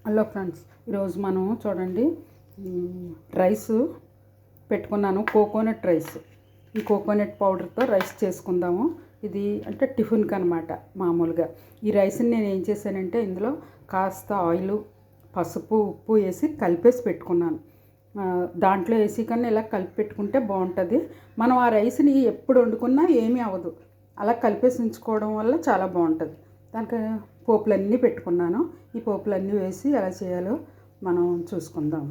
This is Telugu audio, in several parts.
హలో ఫ్రెండ్స్, ఈరోజు మనం చూడండి రైస్ పెట్టుకున్నాను, కోకోనట్ రైస్. ఈ కోకోనట్ పౌడర్తో రైస్ చేసుకుందాము. ఇది అంటే టిఫిన్కి అనమాట. మామూలుగా ఈ రైస్ని నేను ఏం చేశానంటే ఇందులో కాస్త ఆయిల్, పసుపు, ఉప్పు వేసి కలిపేసి పెట్టుకున్నాను. దాంట్లో వేసి కన్నా ఇలా కలిపి పెట్టుకుంటే బాగుంటుంది. మనం ఆ రైస్ని ఎప్పుడు వండుకున్నా ఏమీ అవ్వదు. అలా కలిపేసి ఉంచుకోవడం వల్ల చాలా బాగుంటుంది. దానికి పోపులన్నీ పెట్టుకున్నాను. ఈ పోపులన్నీ వేసి ఎలా చేయాలో మనం చూసుకుందాం.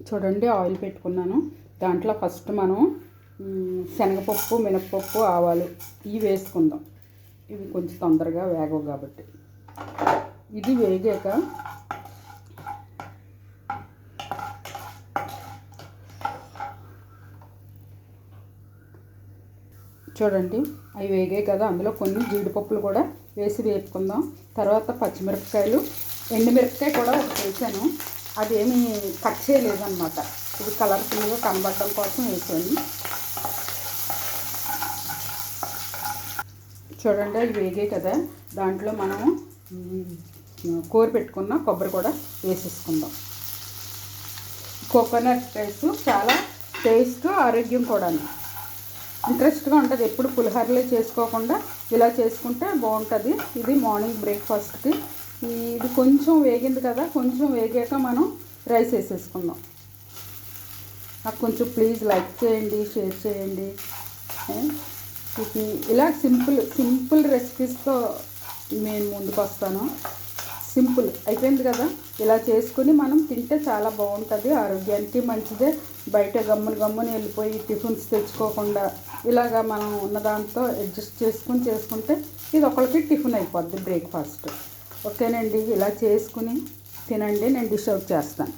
చూడండి, ఆయిల్ పెట్టుకున్నాను. దాంట్లో ఫస్ట్ మనం శనగపప్పు, మినపప్పు, ఆవాలు ఇవి వేసుకుందాం. ఇవి కొంచెం తొందరగా వేగవు కాబట్టి. ఇది వేగాక చూడండి, అవి వేగాయి కదా, అందులో కొన్ని జీడిపప్పులు కూడా వేసి వేపుకుందాం. తర్వాత పచ్చిమిరపకాయలు, ఎండుమిరపకాయ కూడా ఒకటి వేసాను. అదేమీ కట్ చేయలేదన్నమాట. ఇది కలర్ఫుల్గా కనబడడం కోసం వేసాను. చూడండి, అవి వేగాయి కదా, దాంట్లో మనం కూర పెట్టుకున్న కొబ్బరి కూడా వేసేసుకుందాం. కోకోనట్ రైస్ చాలా టేస్ట్, ఆరోగ్యం కూడా ఇంట్రెస్ట్గా ఉంటుంది. ఎప్పుడు పులిహోరలే చేసుకోకుండా ఇలా చేసుకుంటే బాగుంటుంది. ఇది మార్నింగ్ బ్రేక్ఫాస్ట్కి. ఇది కొంచెం వేగింది కదా, కొంచెం వేగాక మనం రైస్ వేసేసుకుందాం. నాకు కొంచెం ప్లీజ్ లైక్ చేయండి, షేర్ చేయండి. ఇలా సింపుల్ రెసిపీస్తో నేను ముందుకు వస్తాను. సింపుల్ అయిపోయింది కదా, ఇలా చేసుకుని మనం తింటే చాలా బాగుంటుంది. ఆరోగ్యానికి మంచిదే. బయట గమ్మున వెళ్ళిపోయి టిఫిన్స్ తెచ్చుకోకుండా ఇలాగా మనం ఉన్నదాంతో అడ్జస్ట్ చేసుకుంటే ఇది ఒకరికి టిఫిన్ అయిపోద్ది, బ్రేక్ఫాస్ట్. ఓకేనండి, ఇలా చేసుకుని తినండి. నేను డిష్ అవుట్ చేస్తాను.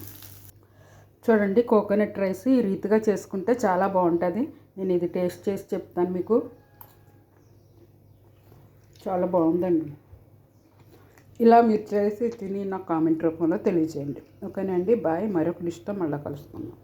చూడండి, కోకోనట్ రైస్ ఈ రీతిగా చేసుకుంటే చాలా బాగుంటుంది. నేను ఇది టేస్ట్ చేసి చెప్తాను మీకు. చాలా బాగుందండి. ఇలా మీరు చేసి తిని నాకు కామెంట్ రూపంలో తెలియజేయండి. ఓకేనండి, బాయ్. మరొక డిష్తో మళ్ళీ కలుస్తున్నాం.